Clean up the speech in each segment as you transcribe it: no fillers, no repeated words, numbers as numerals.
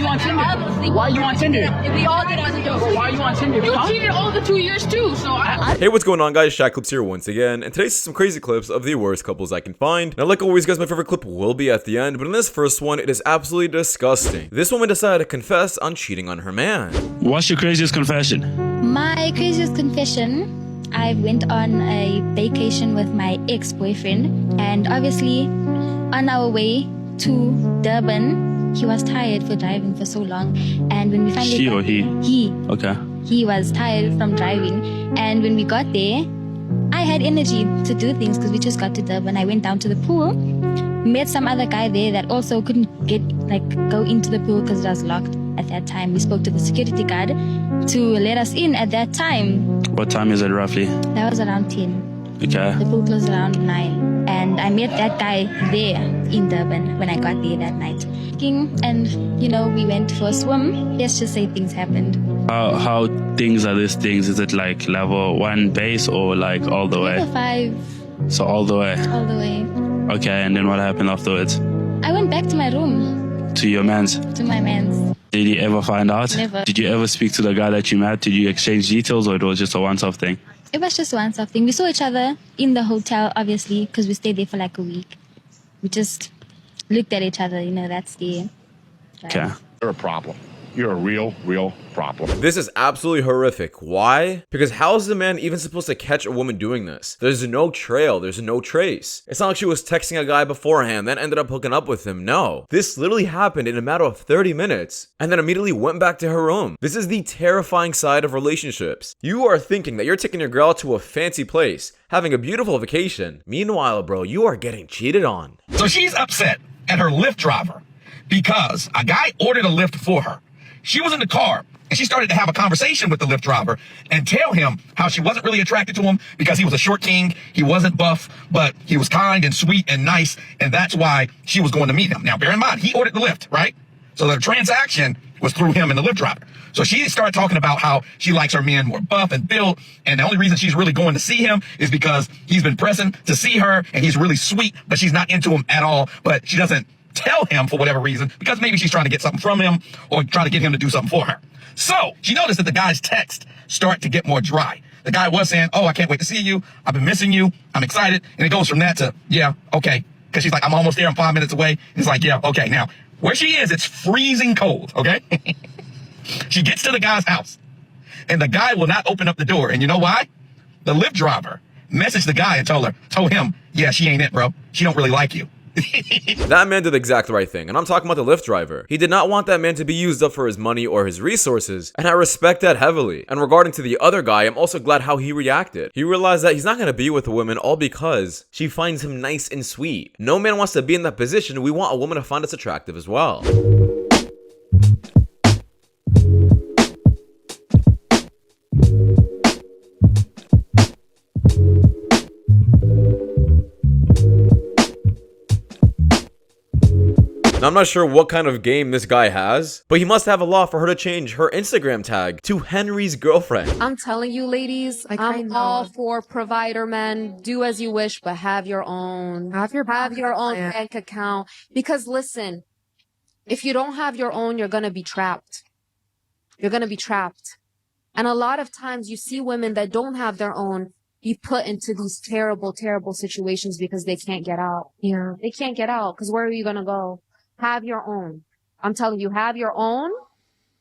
on Tinder? Why are you on Tinder? We all did as a joke. Why are you on Tinder? You cheated all the 2 years too, so Hey, what's going on, guys? Shak-Clips here once again, and today's some crazy clips of the worst couples I can find. Now, like always, guys, my favorite clip will be at the end, but in this first one, it is absolutely disgusting. This woman decided to confess on cheating on her man. What's your craziest confession? My craziest confession, I went on a vacation with my ex-boyfriend, and obviously on our way to Durban, he was tired for driving for so long, and when we finally She or he? He. Okay. He was tired from driving, and when we got there, I had energy to do things because we just got to Durban. I went down to the pool, met some other guy there that also couldn't go into the pool because it was locked at that time. We spoke to the security guard to let us in at that time. What time is it roughly? That was around 10. Okay. The pool closed around 9. And I met that guy there in Durban when I got there that night. And, you know, we went for a swim. Let's just say things happened. How things are these things? Is it like level 1 base or like all the way? Level 5. So all the way? All the way. Okay, and then what happened afterwards? I went back to my room. To your man's? To my man's. Did you ever find out? Never. Did you ever speak to the guy that you met? Did you exchange details or it was just a once-off thing? It was just one something. We saw each other in the hotel, obviously, because we stayed there for like a week. We just looked at each other, you know, that's the... Okay. You're a problem. You're a real problem. This is absolutely horrific. Why? Because how is the man even supposed to catch a woman doing this? There's no trail. There's no trace. It's not like she was texting a guy beforehand, then ended up hooking up with him. No. This literally happened in a matter of 30 minutes, and then immediately went back to her room. This is the terrifying side of relationships. You are thinking that you're taking your girl to a fancy place, having a beautiful vacation. Meanwhile, bro, you are getting cheated on. So she's upset at her Lyft driver because a guy ordered a Lyft for her. She was in the car and she started to have a conversation with the Lyft driver and tell him how she wasn't really attracted to him because he was a short king. He wasn't buff, but he was kind and sweet and nice. And that's why she was going to meet him. Now, bear in mind, he ordered the Lyft, right? So the transaction was through him and the Lyft driver. So she started talking about how she likes her men more buff and built. And the only reason she's really going to see him is because he's been pressing to see her and he's really sweet, but she's not into him at all. But she doesn't tell him for whatever reason, because maybe she's trying to get something from him or trying to get him to do something for her. So she noticed that the guy's texts start to get more dry. The guy was saying, oh, I can't wait to see you. I've been missing you. I'm excited. And it goes from that to, yeah, okay. Because she's like, I'm almost there. I'm 5 minutes away. It's like, yeah, okay. Now, where she is, it's freezing cold, okay? She gets to the guy's house, and the guy will not open up the door. And you know why? The Lyft driver messaged the guy and told him, yeah, she ain't it, bro. She don't really like you. That man did the exact right thing, and I'm talking about the Lyft driver. He did not want that man to be used up for his money or his resources, and I respect that heavily. And regarding to the other guy, I'm also glad how he reacted. He realized that he's not going to be with a woman all because she finds him nice and sweet. No man wants to be in that position. We want a woman to find us attractive as well. Now, I'm not sure what kind of game this guy has, but he must have a law for her to change her Instagram tag to Henry's girlfriend. I'm telling you, ladies, I'm all for provider men. Do as you wish, but have your own. Have your own bank account. Because listen, if you don't have your own, you're going to be trapped. You're going to be trapped. And a lot of times you see women that don't have their own be put into these terrible, terrible situations because they can't get out. Yeah. They can't get out because where are you going to go? Have your own. I'm telling you, have your own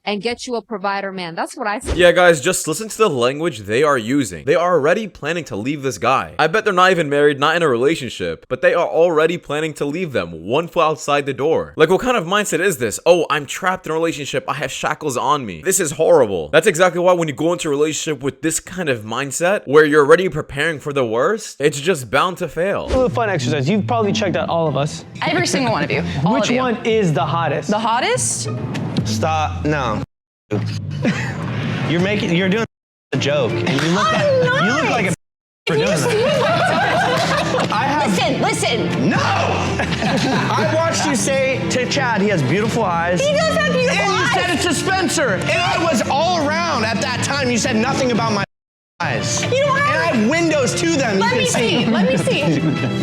and get you a provider man. That's what I say. Yeah, guys, just listen to the language they are using. They are already planning to leave this guy. I bet they're not even married, not in a relationship, but they are already planning to leave them, one foot outside the door. Like, what kind of mindset is this? Oh, I'm trapped in a relationship. I have shackles on me. This is horrible. That's exactly why when you go into a relationship with this kind of mindset, where you're already preparing for the worst, it's just bound to fail. A little fun exercise. You've probably checked out all of us. Every single one of you. All Which of you. one is the hottest? The hottest? Stop. No. You're doing a joke, and you look like a for doing that. Listen. No. I watched you say to Chad, he has beautiful eyes. He does have beautiful eyes. And you said it to Spencer, and I was all around at that time. You said nothing about my eyes. You don't have. And I have windows to them. Let me see.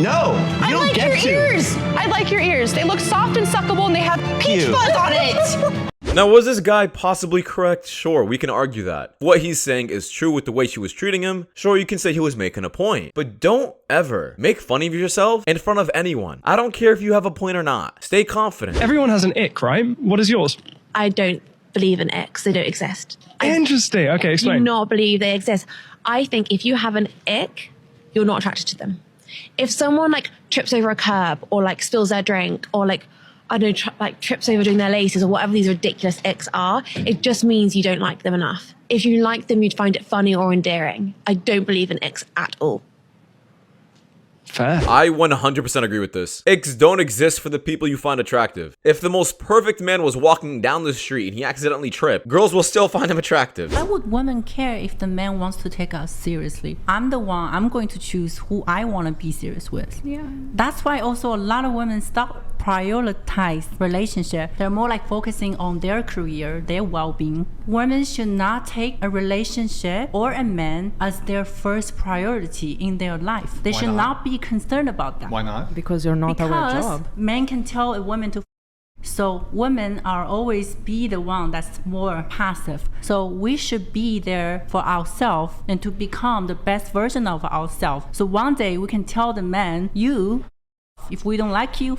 No, you don't get to. I like your ears. They look soft and suckable, and they have peach fuzz on it. Now, was this guy possibly correct? Sure, we can argue that. What he's saying is true with the way she was treating him. Sure, you can say he was making a point. But don't ever make fun of yourself in front of anyone. I don't care if you have a point or not. Stay confident. Everyone has an ick, right? What is yours? I don't believe in icks. They don't exist. Interesting. Okay, explain. I do not believe they exist. I think if you have an ick, you're not attracted to them. If someone like trips over a curb or like spills their drink or like, I don't know, like trips over doing their laces or whatever these ridiculous icks are, it just means you don't like them enough. If you like them, you'd find it funny or endearing. I don't believe in icks at all. Fair. I 100% agree with this. Icks don't exist for the people you find attractive. If the most perfect man was walking down the street and he accidentally tripped, girls will still find him attractive. Why would women care if the man wants to take us seriously? I'm the one, I'm going to choose who I want to be serious with. Yeah. That's why also a lot of women stop prioritize relationship. They're more like focusing on their career, their well-being. Women should not take a relationship or a man as their first priority in their life. They should not be concerned about that. Why not? Because you're not our job. Because men can tell a woman to so women are always be the one that's more passive. So we should be there for ourselves and to become the best version of ourselves. So one day we can tell the man, you, if we don't like you,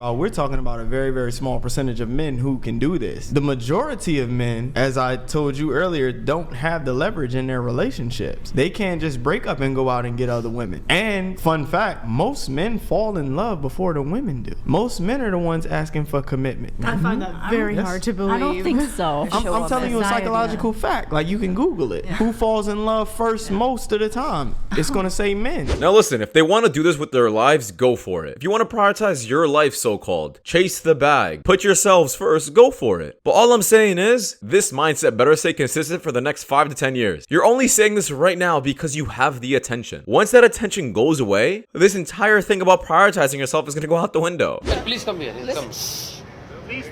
we're talking about a very, very small percentage of men who can do this. The majority of men, as I told you earlier, don't have the leverage in their relationships. They can't just break up and go out and get other women. And fun fact, most men fall in love before the women do. Most men are the ones asking for commitment. I find that very hard to believe. I don't think so. I'm telling you a psychological fact. Like, you can Google it. Who falls in love first most of the time? It's gonna say men. Now listen, if they want to do this with their lives, go for it. If you want to prioritize your life, so-called, chase the bag, put yourselves first, go for it. But all I'm saying is, this mindset better stay consistent for the next 5 to 10 years. You're only saying this right now because you have the attention. Once that attention goes away, this entire thing about prioritizing yourself is gonna go out the window. Please come here. Come.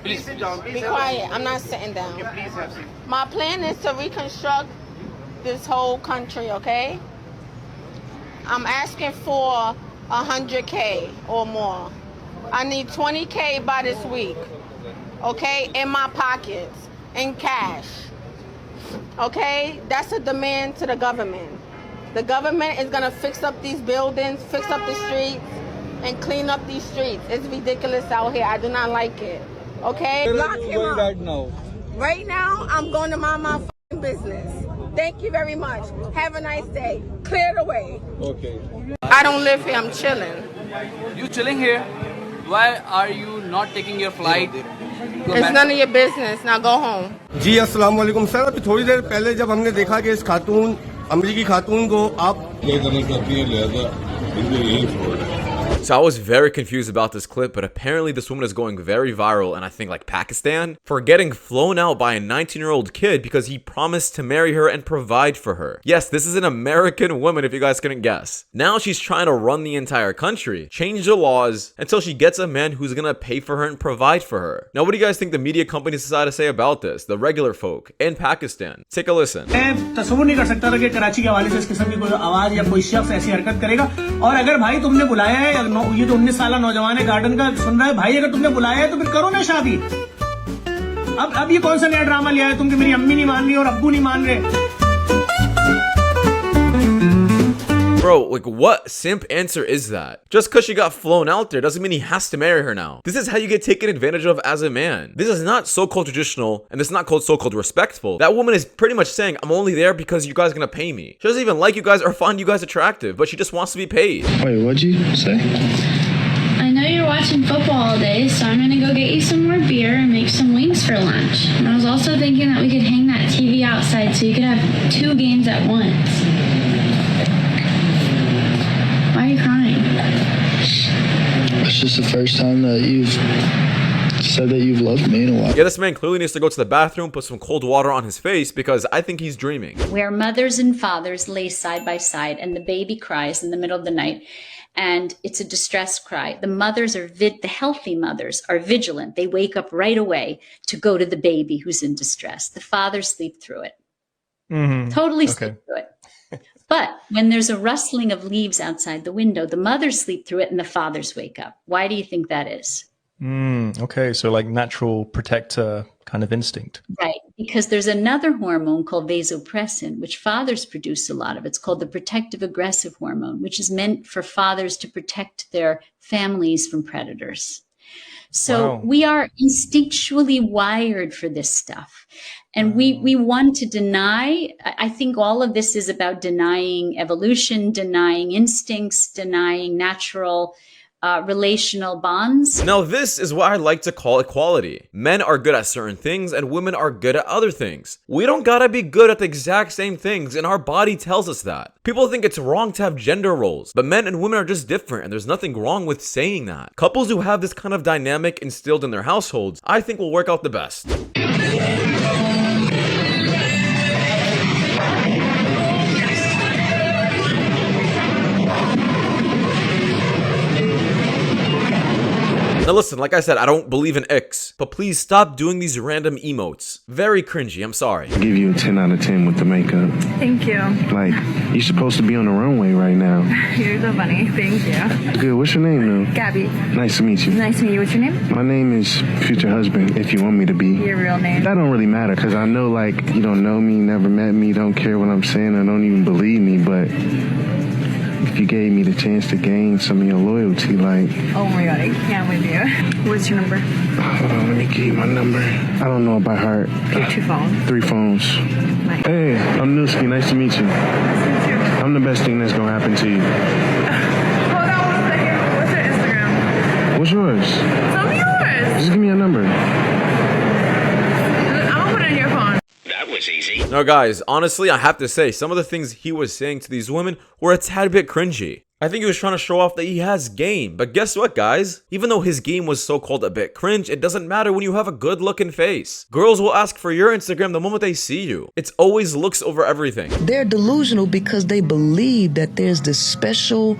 Please sit down. Be quiet. I'm not sitting down. Please have seat. My plan is to reconstruct this whole country, okay? I'm asking for 100K or more. I need 20K by this week, okay? In my pockets, in cash, okay? That's a demand to the government. The government is gonna fix up these buildings, fix up the streets, and clean up these streets. It's ridiculous out here. I do not like it, okay? Lock him up. Right now? Right now, I'm going to mind my business. Thank you very much. Have a nice day. Clear the way. Okay. I don't live here. I'm chilling. You chilling here? Why are you not taking your flight? It's none of your business. Now go home. जी अस्सलाम वालेकुम sir अभी थोड़ी देर पहले जब हमने देखा कि इस खातून अमेरिकी खातून को आप So I was very confused about this clip, but apparently this woman is going very viral in I think like Pakistan for getting flown out by a 19-year-old kid because he promised to marry her and provide for her. Yes, this is an American woman if you guys couldn't guess. Now she's trying to run the entire country, change the laws until she gets a man who's gonna pay for her and provide for her. Now what do you guys think the media companies decide to say about this, the regular folk in Pakistan? Take a listen. तस्वीर नहीं कर सकता था कि कराची के हवाले से इस किस्म की कोई आवाज या कोई शख्स ऐसी हरकत करेगा और अगर भाई तुमने बुलाया है ये तो 19 साल नौजवान है गार्डन का सुन रहा है भाई अगर तुमने बुलाया है तो फिर करो ना शादी अब ये कौन सा नया ड्रामा लिया है तुम कि मेरी अम्मी नहीं मान रही और अब्बू नहीं मान रहे Bro, like what simp answer is that? Just because she got flown out there doesn't mean he has to marry her now. This is how you get taken advantage of as a man. This is not so-called traditional, and this is not called so-called respectful. That woman is pretty much saying, I'm only there because you guys are gonna pay me. She doesn't even like you guys or find you guys attractive, but she just wants to be paid. Wait, what'd you say? I know you're watching football all day, so I'm gonna go get you some more beer and make some wings for lunch. And I was also thinking that we could hang that TV outside so you could have 2 games at once. Why are you crying? It's just the first time that you've said that you've loved me in a while. Yeah, this man clearly needs to go to the bathroom, put some cold water on his face because I think he's dreaming. Where mothers and fathers lay side by side and the baby cries in the middle of the night and it's a distress cry. The mothers are the healthy mothers are vigilant. They wake up right away to go to the baby who's in distress. The fathers sleep through it. Totally sleep through it. But when there's a rustling of leaves outside the window, the mothers sleep through it and the fathers wake up. Why do you think that is? Okay, so like natural protector kind of instinct. Right, because there's another hormone called vasopressin, which fathers produce a lot of. It's called the protective aggressive hormone, which is meant for fathers to protect their families from predators. So we are instinctually wired for this stuff. And we want to deny. I think all of this is about denying evolution, denying instincts, denying natural relational bonds. Now this is what I like to call equality. Men are good at certain things and women are good at other things. We don't gotta be good at the exact same things, and our body tells us that. People think it's wrong to have gender roles, but men and women are just different, and there's nothing wrong with saying that. Couples who have this kind of dynamic instilled in their households, I think will work out the best. Now listen, like I said, I don't believe in icks, but please stop doing these random emotes. Very cringy, I'm sorry. I give you a 10 out of 10 with the makeup. Thank you. Like, you're supposed to be on the runway right now. You're so funny. Thank you. Good, what's your name though? Gabby. Nice to meet you. Nice to meet you. What's your name? My name is future husband, if you want me to be. Your real name? That don't really matter, because I know, like, you don't know me, never met me, don't care what I'm saying, or don't even believe me, but if you gave me the chance to gain some of your loyalty, like... Oh my god, I can't with you. What's your number? Hold on, let me give you my number. I don't know it by heart. You have 2 phones? 3 phones. Nice. Hey, I'm Newski, nice to meet you. Nice to meet you. I'm the best thing that's gonna happen to you. Hold on 1 second. What's your Instagram? What's yours? Tell me yours. Just give me your number. I'm gonna put it in your phone. That was easy. Now guys, honestly, I have to say, some of the things he was saying to these women were a tad bit cringy. I think he was trying to show off that he has game, but guess what guys? Even though his game was so-called a bit cringe, it doesn't matter when you have a good looking face. Girls will ask for your Instagram the moment they see you. It's always looks over everything. They're delusional because they believe that there's this special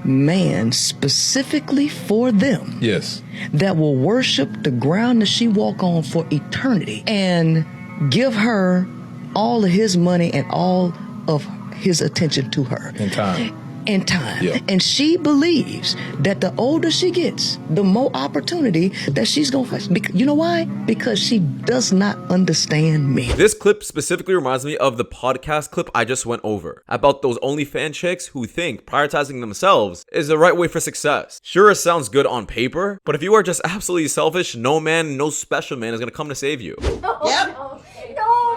man specifically for them. Yes. That will worship the ground that she walk on for eternity and give her all of his money and all of his attention to her. In time. In time. Yeah. And she believes that the older she gets, the more opportunity that she's going to face. You know why? Because she does not understand me. This clip specifically reminds me of the podcast clip I just went over about those OnlyFans chicks who think prioritizing themselves is the right way for success. Sure, it sounds good on paper, but if you are just absolutely selfish, no man, no special man is going to come to save you. Yep. No,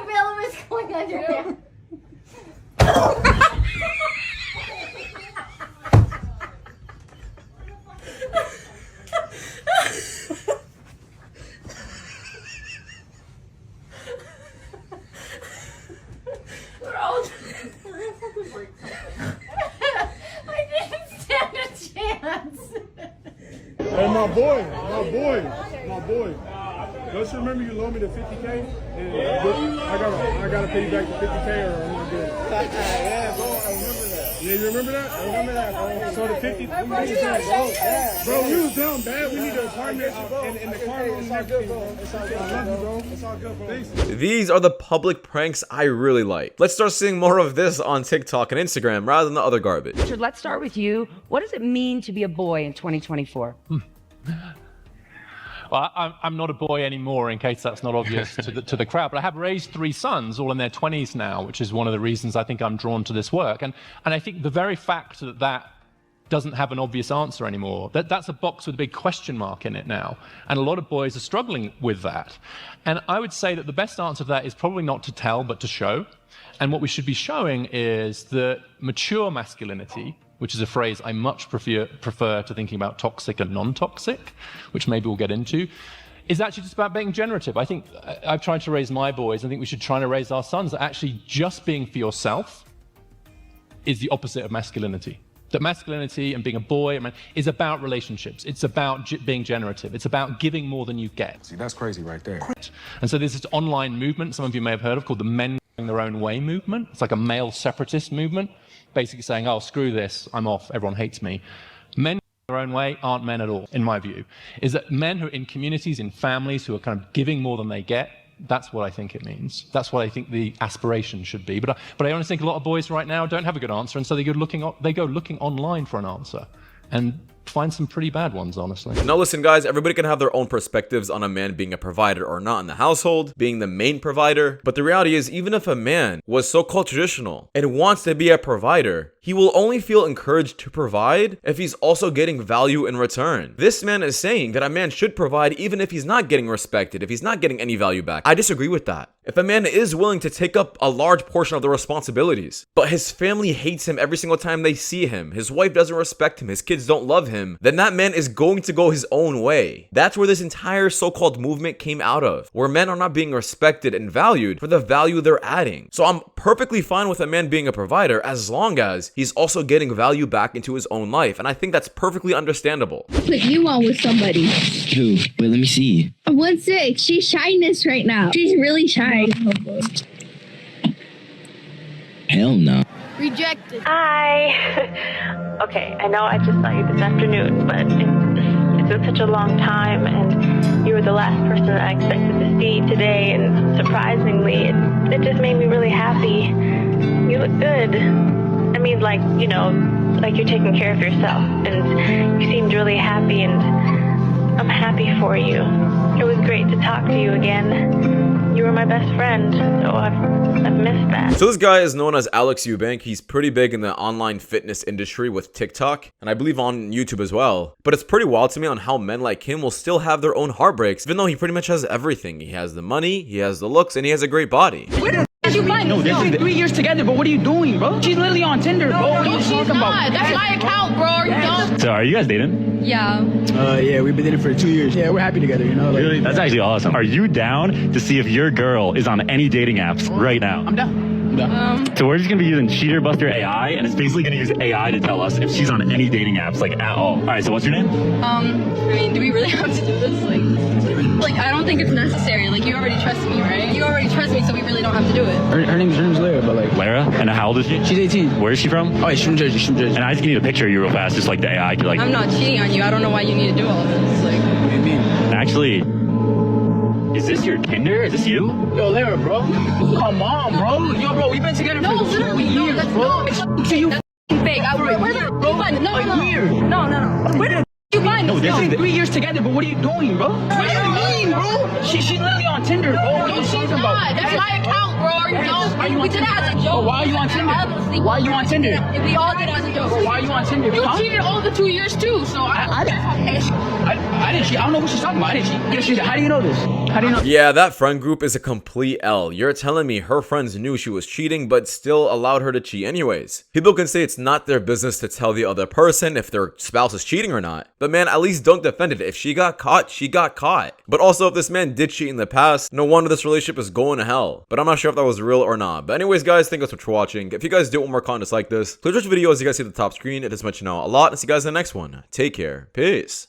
Bill was going on your hand. I didn't stand a chance. Hey, my boy. Just remember you loaned me the 50K, and I gotta pay you back the 50K, or I'm not good. Yeah, bro, I remember that. Yeah, you remember that? I remember that, bro. So the 50, bro, you was down bad. We need an apartment in the car. It's all good, bro. It's all good. I love you, bro. It's all good, bro. Thanks. These are the public pranks I really like. Let's start seeing more of this on TikTok and Instagram rather than the other garbage. Richard, let's start with you. What does it mean to be a boy in 2024? Well, I'm not a boy anymore, in case that's not obvious to the crowd, but I have raised 3 sons, all in their 20s now, which is one of the reasons I think I'm drawn to this work. And I think the very fact that that doesn't have an obvious answer anymore, that's a box with a big question mark in it now. And a lot of boys are struggling with that. And I would say that the best answer to that is probably not to tell, but to show. And what we should be showing is that mature masculinity, which is a phrase I much prefer to thinking about toxic and non-toxic, which maybe we'll get into, is actually just about being generative. I think I've tried to raise my boys. I think we should try to raise our sons that actually just being for yourself is the opposite of masculinity. That masculinity and being a boy is about relationships. It's about being generative. It's about giving more than you get. See, that's crazy right there. And so there's this online movement some of you may have heard of called the Men Going Their Own Way movement. It's like a male separatist movement, basically saying, oh, screw this, I'm off, everyone hates me. Men going their own way aren't men at all, in my view. Is that men who are in communities, in families, who are kind of giving more than they get, that's what I think it means. That's what I think the aspiration should be. But I honestly think a lot of boys right now don't have a good answer, and so they go looking online for an answer. And find some pretty bad ones, honestly. Now listen guys, everybody can have their own perspectives on a man being a provider or not in the household, being the main provider, but the reality is even if a man was so-called traditional and wants to be a provider, he will only feel encouraged to provide if he's also getting value in return. This man is saying that a man should provide even if he's not getting respected, if he's not getting any value back. I disagree with that. If a man is willing to take up a large portion of the responsibilities, but his family hates him every single time they see him, his wife doesn't respect him, his kids don't love him, then that man is going to go his own way. That's where this entire so-called movement came out of, where men are not being respected and valued for the value they're adding. So I'm perfectly fine with a man being a provider as long as he's also getting value back into his own life, and I think that's perfectly understandable. Put you on with somebody. Who? Wait, let me see. 1-6. She's shyness right now. She's really shy. Hell no. Rejected. Hi. Okay, I know I just saw you this afternoon, but it's been such a long time, and you were the last person that I expected to see today, and surprisingly, it just made me really happy. You look good. I mean, like, you know, like you're taking care of yourself, and you seemed really happy, and I'm happy for you. It was great to talk to you again. You were my best friend, so I've missed that. So this guy is known as Alex Eubank. He's pretty big in the online fitness industry with TikTok, and I believe on YouTube as well. But it's pretty wild to me on how men like him will still have their own heartbreaks, even though he pretty much has everything. He has the money, he has the looks, and he has a great body. Where the f you find this? This is 3 years together, but what are you doing, bro? She's literally on Tinder, bro. What are you talking about? That's my account, bro. Are you dumb? So are you guys dating? Yeah. Yeah, we've been dating for 2 years. Yeah, we're happy together, you know? Like, Really? That's actually awesome. Are you down to see if your girl is on any dating apps right now? I'm down. So we're just gonna be using Cheater Buster AI, and it's basically gonna use AI to tell us if she's on any dating apps, like at all. All right, so what's your name? I mean, do we really have to do this? Like, I don't think it's necessary. Like, you already trust me, right? You already trust me, so we really don't have to do it. Her name's Lara, but like... Lara? And how old is she? She's 18. Where is she from? Oh, she's from Jersey. She's from Jersey. And I just need a picture of you real fast, just like the AI could like... I'm not cheating on you. I don't know why you need to do all this. Like, What do you mean? Actually, is this your Tinder? Is this you? Yo, Lara, bro. Come on, bro. Yo, bro, we've been together for 2 years, bro. So you fake. Where the No. Where the you find this? This is 3 years together, but what are you doing, bro? What do you mean, bro? She's literally on Tinder, bro. What are you talking about? That's my account, bro. Are you dumb? We did it as a joke. Oh, why are you on Tinder? Why are you on Tinder? We all did it as a joke. Why are you on Tinder? You cheated all the 2 years too, so I didn't cheat. I don't know what she's talking about. I didn't cheat. How do you know this? How do you know? Yeah, that friend group is a complete L. You're telling me her friends knew she was cheating, but still allowed her to cheat anyways. People can say it's not their business to tell the other person if their spouse is cheating or not. But man, at least don't defend it. If she got caught, she got caught. But also, if this man did cheat in the past, no wonder this relationship is going to hell. But I'm not sure if that was real or not. But anyways, guys, thank you guys for watching. If you guys do want more content like this, please watch videos you guys see at the top screen. It is much you know a lot. And see you guys in the next one. Take care. Peace.